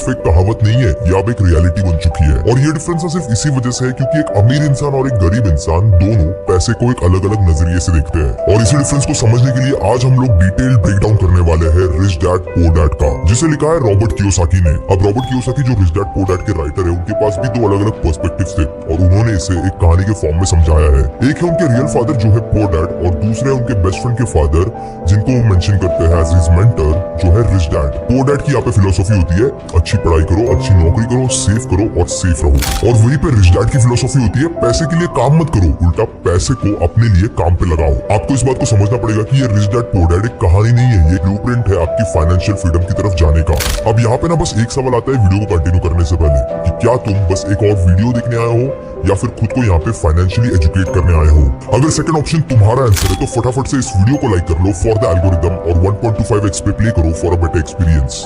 सिर्फ एक कहावत नहीं है, ये अब एक रियलिटी बन चुकी है। और ये डिफरेंस सिर्फ इसी वजह से है क्योंकि एक अमीर इंसान और एक गरीब इंसान दोनों पैसे को एक अलग अलग नजरिए से देखते हैं। और इसी डिफरेंस को समझने के लिए आज हम लोग डिटेल ब्रेकडाउन करने वाले हैं रिच डैड पुअर डैड का, जिसे लिखा है रॉबर्ट कियोसाकी ने। अब रॉबर्ट कियोसाकी जो रिच डैड पुअर डैड के राइटर है, उनके पास भी दो अलग अलग पर्सपेक्टिव्स थे और उन्होंने इसे एक कहानी के फॉर्म में समझाया है। एक है उनके रियल फादर जो है पुअर डैड, और दूसरे है उनके बेस्ट फ्रेंड के फादर जिनको वो मेंशन करते हैं एज हिज मेंटर, जो है रिच डैड। पुअर डैड की यहाँ पे फिलोसॉफी होती है अच्छी पढ़ाई करो, अच्छी नौकरी करो, सेव करो और सेफ रहो। और वहीं पे रिच डैड की फिलोसॉफी होती है पैसे के लिए काम मत करो, उल्टा पैसे को अपने लिए काम पे लगाओ। आपको इस बात को समझना पड़ेगा कि ये रिच डैड पुअर डैड एक कहानी नहीं है, ये ब्लूप्रिंट है आपकी फाइनेंशियल फ्रीडम की तरफ जाने का। अब यहाँ पे ना बस एक सवाल आता है वीडियो को कंटिन्यू करने से पहले कि क्या तुम बस एक और वीडियो देखने आए हो या फिर खुद को यहाँ पे फाइनेंशियली एजुकेट करने आए हो। अगर सेकंड ऑप्शन तुम्हारा आंसर है तो फटाफट से इस वीडियो को लाइक कर लो फॉर द एल्गोरिदम और 1.25x पे प्ले करो for a better experience.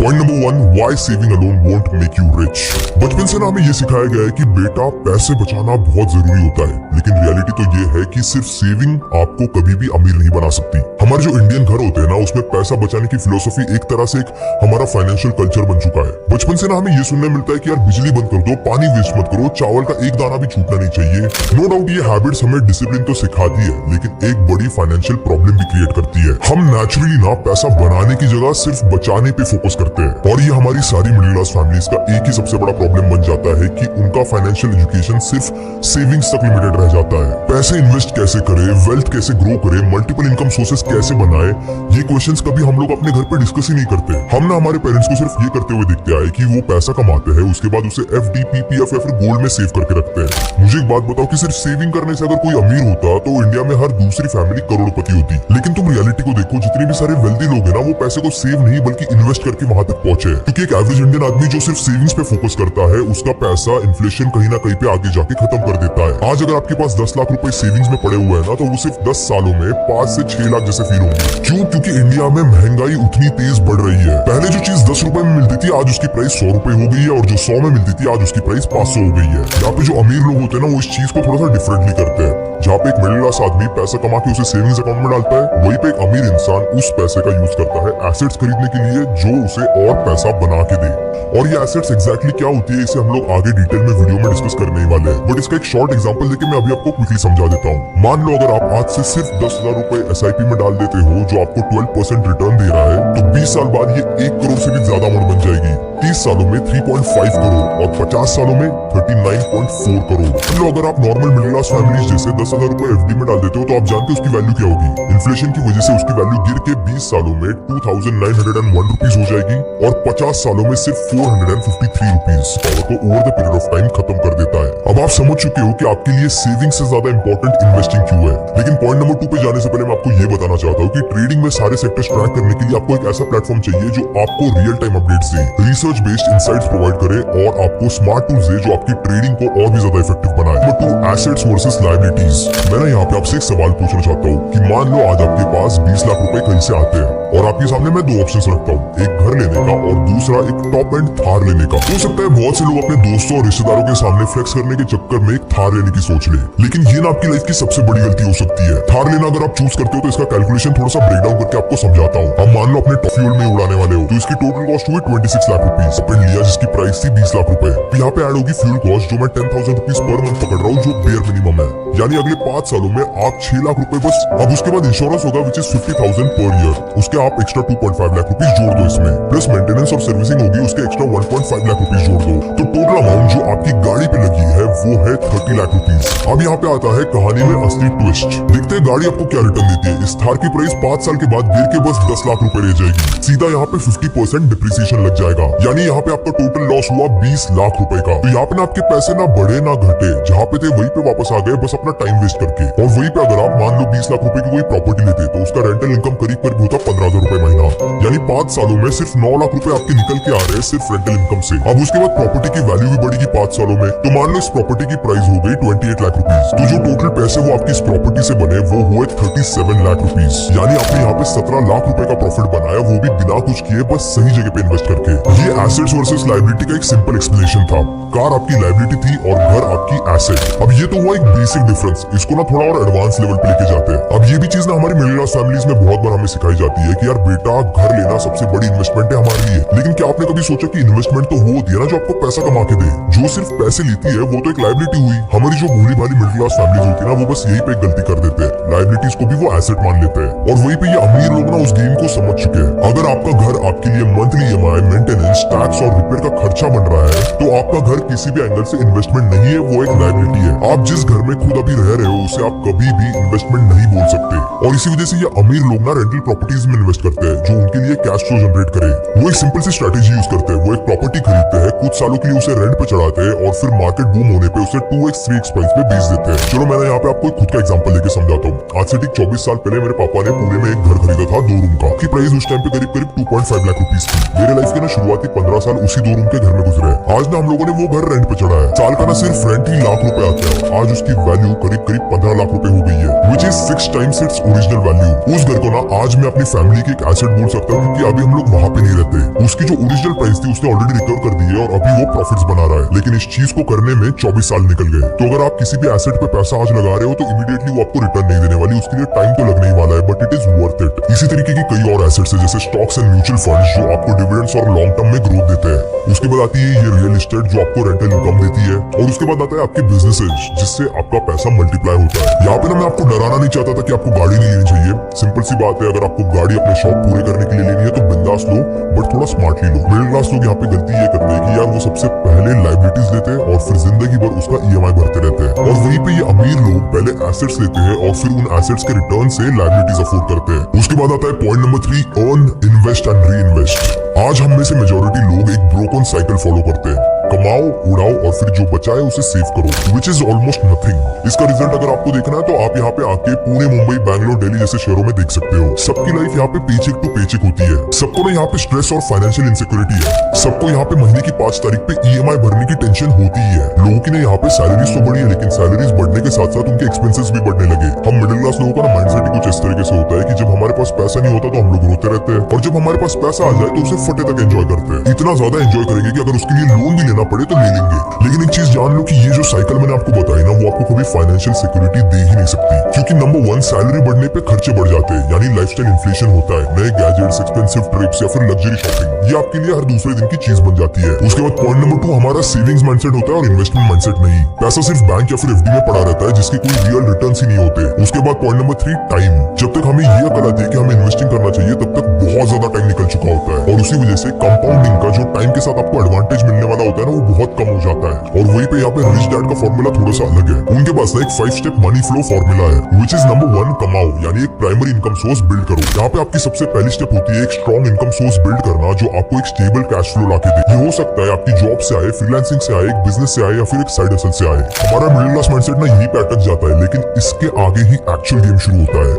Point number 1, why saving alone won't make you rich. बचपन से ना हमें ये सिखाया गया है कि बेटा पैसे बचाना बहुत जरूरी होता है, लेकिन रियलिटी तो ये है कि सिर्फ सेविंग आपको कभी भी अमीर नहीं बना सकती। हमारे जो इंडियन घर होते हैं ना, उसमें पैसा बचाने की फिलोसॉफी एक तरह से एक हमारा फाइनेंशियल कल्चर बन चुका है। बचपन से ना हमें ये सुनने मिलता है कि यार बिजली बंद कर दो, पानी वेस्ट मत करो, चावल का एक दाना भी छूटना नहीं चाहिए। नो डाउट ये हैबिट्स हमें डिसिप्लिन तो सिखाती है, लेकिन एक बड़ी फाइनेंशियल प्रॉब्लम भी क्रिएट करती है। हम नेचुरली ना पैसा बनाने की जगह सिर्फ बचाने पे फोकस करते हैं, और ये हमारी सारी मिडिल क्लास फैमिलीज का एक ही सबसे बड़ा प्रॉब्लम बन जाता है कि उनका फाइनेंशियल एजुकेशन सिर्फ सेविंग्स तक लिमिटेड रह जाता है। पैसे इन्वेस्ट कैसे करें, वेल्थ कैसे ग्रो करें, मल्टीपल इनकम सोर्सेस कैसे बनाए, ये क्वेश्चंस कभी हम लोग अपने घर पे डिस्कस ही नहीं करते। हम ना हमारे पेरेंट्स को सिर्फ ये करते हुए दिखते आए कि वो पैसा कमाते हैं, उसके बाद उसे FD, PPF या फिर गोल्ड में सेव करके रखते हैं। मुझे एक बात बताओ कि सिर्फ सेविंग करने से अगर कोई अमीर होता तो इंडिया में हर दूसरी फैमिली करोड़पति होती। लेकिन तुम रियलिटी को देखो, जितने भी सारे वेल्दी लोग हैं ना, वो पैसे को सेव नहीं बल्कि इन्वेस्ट करके वहां तक पहुंचे। क्योंकि एक एवरेज इंडियन आदमी जो सिर्फ सेविंग्स पे फोकस करता है, उसका पैसा इन्फ्लेशन कहीं ना कहीं पे आगे जाके खत्म कर देता है। आज अगर आपके पास 10 लाख रुपए सेविंग्स में पड़े हुए हैं ना, तो वो सिर्फ 10 सालों में 5 से 6 लाख जैसे फील होंगे। क्यों? क्योंकि इंडिया में महंगाई उतनी तेज बढ़ रही है। पहले जो चीज 10 रुपए में मिलती थी, आज उसकी प्राइस 100 रुपए हो गई है, और जो 100 में मिलती थी, आज उसकी प्राइस 500 हो गई है। यहाँ पे जो अमीर लोग होते हैं ना, वो इस चीज को थोड़ा सा डिफरेंटली करते हैं। जहाँ पे एक मिडिल क्लास आदमी पैसा कमा के उसे सेविंग्स अकाउंट में डालता है, वहीं पे एक अमीर इंसान उस पैसे का यूज करता है एसेट्स खरीदने के लिए जो उसे और पैसा बना के दे। और ये एसेट्स एग्जैक्टली क्या होती है, इसे हम लोग आगे डिटेल में वीडियो में डिस्कस करने ही वाले हैं, बट इसका एक शॉर्ट एग्जांपल देके मैं अभी आपको क्विकली समझा देता हूँ। मान लो अगर आप आज से सिर्फ 10,000 रुपए SIP में डाल देते हो, जो आपको 12% रिटर्न दे रहा है, तो 20 साल बाद ये 1 करोड़ से भी ज्यादा अमाउंट बन जाएगी। 30 सालों में 3.5 करोड़ और 50 सालों में 39.4 करोड़। मतलब अगर आप नॉर्मल मिडिल क्लास फैमिली जैसे 10,000 रुपए FD में डाल देते हो, तो आप जानते हो उसकी वैल्यू क्या होगी। इन्फ्लेशन की वजह से उसकी वैल्यू गिर के 20 सालों में 2,901 रुपीज हो जाएगी, और 50 सालों में सिर्फ 453 रुपीज पावर को over the period of time खत्म कर देता है। अब आप समझ चुके हो कि आपके लिए सेविंग से ज्यादा इंपॉर्टेंट इन्वेस्टिंग क्यों है। लेकिन पॉइंट नंबर 2 पे जाने से पहले मैं आपको ये बताना चाहता हूँ कि ट्रेडिंग में सारे सेक्टर्स ट्रैक करने के लिए आपको एक ऐसा प्लेटफॉर्म चाहिए जो आपको रियल टाइम अपडेट्स दे, रिसर्च बेस्ड इनसाइट्स प्रोवाइड करे, और आपको स्मार्ट टूल्स दे जो आपकी ट्रेडिंग को और भी ज्यादा इफेक्टिव बनाए। Number 2, assets versus liabilities. मैं ना यहाँ पे आपसे एक सवाल पूछना चाहता हूँ कि मान लो आज आपके पास 20 लाख रुपए कहीं से आते हैं, और आपके सामने मैं 2 ऑप्शंस रखता हूँ, एक घर लेने का और दूसरा एक टॉप एंड थार लेने का। हो सकता है बहुत से लोग अपने दोस्तों और रिश्तेदारों के सामने फ्लेक्स करने के चक्कर में एक थार लेने की सोच ले, लेकिन ये ना आपकी लाइफ की सबसे बड़ी गलती हो सकती है। थार लेना अगर आप चूज करते हो तो इसका कैलकुलेशन थोड़ा सा ब्रेक डाउन करके आपको समझाता हूँ। अब मान लो अपने टॉप फ्यूल में उड़ाने वाले हो, तो इसकी टोटल कॉस्ट हुई 26 लाख रुपीज। अपन लिया जिसकी प्राइस थी 20 लाख रुपए। यहाँ पे ऐड होगी फ्यूल कॉस्ट, जो मैं 10,000 रुपीज पर मंथ पकड़ रहा हूँ, जो बेयर मिनिमम है। यानी अगले 5 सालों में आप 6 लाख रुपए बस। अब उसके बाद इंश्योरेंस होगा विच इज 50,000 पर ईयर, उसके आप एक्स्ट्रा 2.5 लाख रुपीज जोड़ दो इसमें, प्लस मेंटेनेंस और सर्विसिंग होगी, उसके एक्स्ट्रा 1.5 लाख रुपीज जोड़ दो, तो टोटल अमाउंट जो आपकी गाड़ी पे लगी है वो है 30 लाख रुपीज। अब यहाँ पे आता है कहानी में असली ट्विस्ट। देखते हैं गाड़ी आपको क्या रिटर्न देती है। इस थार की प्राइस 5 साल के बाद गिर के बस 10 लाख रुपए रह जाएगी। सीधा यहाँ पे 50% डिप्रिसिएशन लग जाएगा, यानी यहाँ पे आपका टोटल लॉस हुआ 20 लाख रुपए का। तो यहाँ पे ना आपके पैसे ना बढ़े ना घटे, जहाँ पे थे वहीं पे वापस आ गए, बस अपना टाइम वेस्ट करके। और वहीं पे अगर आप मान लो 20 लाख रुपए की कोई प्रॉपर्टी लेते, तो उसका रेंटल इनकम करीब करीब होता 15,000 रुपए महीना, यानी 5 सालों में सिर्फ 9 लाख रुपए आपके निकल के आ रहे हैं सिर्फ रेंटल इनकम से। अब उसके बाद प्रॉपर्टी की वैल्यू भी बढ़ेगी 5 सालों में, तो मान लो इस प्रॉपर्टी की प्राइस हो गई 28 लाख रुपीज। तो जो टोटल पैसे वो आपकी इस प्रॉपर्टी से बने वो हुए 37 लाख रुपीज, यानी आपने यहाँ पे 17 लाख रुपए का प्रॉफिट बनाया, वो भी बिना कुछ किए, बस सही जगह पे इन्वेस्ट करके। ये एसेट्स वर्सेस लायबिलिटी का एक सिंपल एक्सप्लेनेशन था। कार आपकी लायबिलिटी थी और घर आपकी एसेट। अब ये तो हुआ एक बेसिक डिफरेंस, इसको ना थोड़ा और एडवांस लेवल पे लेके जाते हैं। अब ये भी चीज चीज ना हमारी मिडिल क्लास फैमिलीज में बहुत बार हमें सिखाई जाती है कि यार बेटा घर लेना सबसे बड़ी इन्वेस्टमेंट है हमारे लिए। लेकिन क्या आपने कभी सोचा कि इन्वेस्टमेंट तो वो होती है ना जो आपको पैसा कमा के दे, जो सिर्फ पैसे लेती है वो तो एक लायबिलिटी हुई। हमारी जो भोली भाली मिडिल क्लास फैमिलीज होती है ना वो बस यही पे एक गलती कर देते हैं, लायबिलिटीज को भी वो एसेट मान लेते हैं। और वही पे ये अमीर लोग ना उस गेम को समझ चुके हैं। अगर आपका घर आपके लिए मंथली EMI, मेंटेनेंस, टैक्स और रिपेयर का खर्चा बन रहा है तो आपका घर किसी भी एंगल से इन्वेस्टमेंट नहीं है, वो एक लायबिलिटी है। आप जिस घर में खुद अभी रह रहे हो उसे आप कभी भी इन्वेस्टमेंट नहीं बोल सकते। और इसी वजह से ये अमीर लोग ना रेंटल प्रॉपर्टीज में इन्वेस्ट करते हैं जो उनके लिए कैश फ्लो जनरेट करे। वो एक सिंपल सी स्ट्रेटेजी यूज करते हैं। वो एक प्रॉपर्टी खरीदते हैं, कुछ सालों के लिए उसे रेंट पे चढ़ाते हैं और फिर मार्केट बूम होने पे उसे 2x 3x प्राइस पे बेच देते हैं। चलो मैंने यहाँ पे आपको खुद का एग्जांपल लेके समझाता हूँ। आज से ठीक 24 साल पहले मेरे पापा ने पुणे में एक घर खरीदा था 2 रूम का, की प्राइस उस टाइम पे करीब 2.5 लाख रुपीज थी। मेरे लाइफ के ना शुरुआती 15 साल उसी 2 रूम के घर में गुजरे। आज ना हम लोगों ने वो घर रेंट पे चढ़ा है। साल का ना सिर्फ रेंट ही लाख रुपए आता है। आज उसकी वैल्यू करीब 15 लाख रुपए हो गई है, which is 6 times its original value. उस घर को ना आज मैं अपनी फैमिली की एक एसेट बोल सकता हूँ क्योंकि अभी हम लोग वहाँ पे नहीं रहते। उसकी जो ओरिजिनल प्राइस थी उसने ऑलरेडी रिकवर कर दी है और अभी वो प्रॉफिट्स बना रहा है। लेकिन इस चीज को करने में 24 साल निकल गए। तो अगर आप किसी भी एसेट पे पैसा आज लगा रहे हो तो इमीडिएटली वो आपको रिटर्न नहीं देने वाली, उसके लिए टाइम तो लगने ही वाला है, but it is worth it. इसी तरीके की कई और एसेट्स है जैसे स्टॉक्स एंड म्यूचुअल फंड्स जो आपको डिविडेंड्स और लॉन्ग टर्म में ग्रोथ देते हैं। उसके बाद आती है ये रियल एस्टेट जो आपको रेंटल इनकम देती है। और उसके बाद आता है आपके बिजनेसेस जिससे आपका पैसा मल्टीप्लाई होता है। यहाँ पे ना मैं आपको डराना नहीं चाहता था कि आपको गाड़ी नहीं लेनी चाहिए। सिंपल सी बात है, अगर आपको गाड़ी अपने शौक पूरे करने के लिए लेनी है तो बिंदास लो, बट थोड़ा स्मार्टली लो। मिडिल क्लास लोग यहाँ पे गलती ये करते हैं कि यार वो सबसे पहले लायबिलिटीज लेते हैं और फिर जिंदगी भर उसका EMI भरते रहते हैं। और वहीं पे ये अमीर लोग पहले एसेट्स लेते हैं और फिर उन एसेट्स के रिटर्न से लायबिलिटीज अफोर्ड करते हैं। उसके बाद आता है point number 3, earn, invest and re invest. आज हम में से मेजोरिटी लोग एक ब्रोकन साइकिल फॉलो करते हैं, कमाओ, उड़ाओ और फिर जो बचा है उसे सेव करो, विच इज ऑलमोस्ट नथिंग। इसका रिजल्ट अगर आपको देखना है तो आप यहाँ पे आके पुणे, मुंबई, बैंगलोर, दिल्ली जैसे शहरों में देख सकते हो। सबकी लाइफ यहाँ पे पेचेक टू पेचेक होती है। सबको ना यहाँ पे स्ट्रेस और फाइनेंशियल इनसिक्योरिटी है। सबको यहाँ पे महीने की 5 तारीख पे EMI भरने की टेंशन होती ही है। लोगों की ना यहाँ पे सैलरीज तो बढ़ी है लेकिन सैलरीज बढ़ने के साथ साथ उनके एक्सपेंसेस भी बढ़ने लगे। हम मिडिल क्लास लोगों का ना माइंडसेट ही कुछ इस तरीके से होता है कि जब हमारे पास पैसा नहीं होता तो हम लोग रोते रहते हैं और जब हमारे पास पैसा आ जाए तो उसे फटे तक एंजॉय करते हैं। इतना ज्यादा एंजॉय करेंगे कि अगर उसके लिए लोन भी लेना पड़े तो ले लेंगे। लेकिन एक चीज जान लो कि ये जो साइकिल मैंने आपको बताई ना वो आपको कभी फाइनेंशियल सिक्योरिटी दे ही नहीं सकती। क्योंकि नंबर 1, सैलरी बढ़ने पे खर्चे बढ़ जाते हैं, यानी लाइफस्टाइल इन्फ्लेशन होता है। नए गैजेट्स, एक्सपेंसिव ट्रिप्स या फिर लग्जरी शॉपिंग, ये आपके लिए हर दूसरे दिन की चीज बन जाती है। उसके बाद पॉइंट नंबर 2, हमारा सेविंग्स माइंडसेट होता है और इन्वेस्टमेंट माइंडसेट नहीं। पैसा सिर्फ बैंक या फिर FD में पड़ा रहता है जिसके कोई रियल रिटर्न्स ही नहीं होते। उसके बाद पॉइंट नंबर 3, टाइम। जब तक हमें ये अकल आती है कि हमें इन्वेस्टिंग करना चाहिए तब तक बहुत ज्यादा टाइम निकल चुका होता है और उसी वजह से कंपाउंडिंग का जो टाइम के साथ आपको एडवांटेज मिलने वाला होता है ना वो बहुत कम हो जाता है। और वही पे यहाँ पे रिच डैड का फॉर्मूला थोड़ा सा अलग है। उनके पास ना एक 5 स्टेप मनी फ्लो फॉर्मूला है, विच इज नंबर 1, कमाओ, यानी एक प्राइमरी इनकम सोर्स बिल्ड करो। यहाँ पे आपकी सबसे पहली स्टेप होती है एक स्ट्रॉन्ग इनकम सोर्स बिल्ड करना जो आपको एक स्टेबल कैश फ्लो लाके दे। ये हो सकता है आपकी जॉब से आए, फ्रीलांसिंग से आए, एक बिजनेस से आए या फिर एक साइड हसल से आए। हमारा मिडिल क्लास माइंडसेट ना यही पे अटक जाता है लेकिन इसके आगे ही एक्चुअल गेम शुरू होता है।